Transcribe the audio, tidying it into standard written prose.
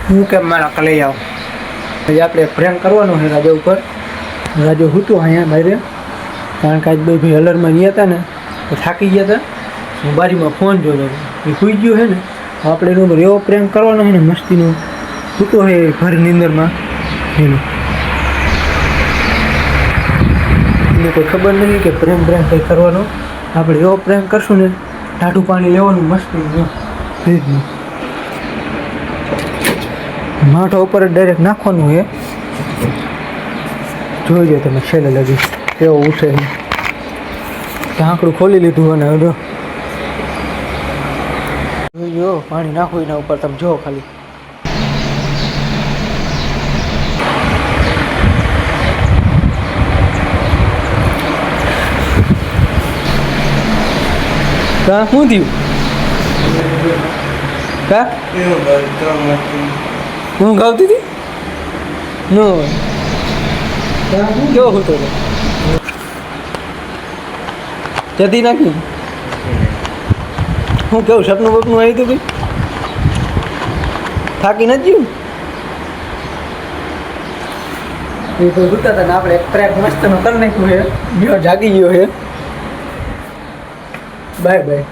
હું કેમ મારા કલે આવ આજે આપણે પ્રેન્ક કરવાનો છે રાજા ઉપર. રાજો હતો અહીંયા બહાર, કારણ કે આજ ભાઈ અલરમાં ગયા હતા ને તો થાકી ગયા હતા. હું બારીમાં ફોન જોતો હતો, એ સૂઈ ગયો છે ને. આપણે એનો ઉપર એવો પ્રેન્ક કરવાનો છે ને મસ્તીનો. સૂતો છે ઘર નીંદરમાં એનું. એને કોઈ ખબર નથી કે પ્રેમ કંઈ કરવાનો. આપણે એવો પ્રેમ કરશું ને, ટાઢું પાણી લેવાનું મસ્તી ફ્રીજનું, માથા ઉપર જ ડાયરેક્ટ નાખવાનું છે. જોઈ લો તમે છેલ્લે લગી કેવો ઉઠે છે. ઢાંકણું ખોલી લીધું અને જો જોઈ પાણી નાખવું એના ઉપર. તમે જો ખાલી કા શું થયું? કા હું ગાવતી હતી નો કેવો હતો જતી નાખી. હું કેવું સપનું બપનું આવ્યું હતું ભાઈ? થાકી નથી ગયું? એ તો જોતા હતા ને આપણે એક ટ્રેક મસ્ત નો કરી નાખ્યું છે. જાગી ગયો છે. Bye bye.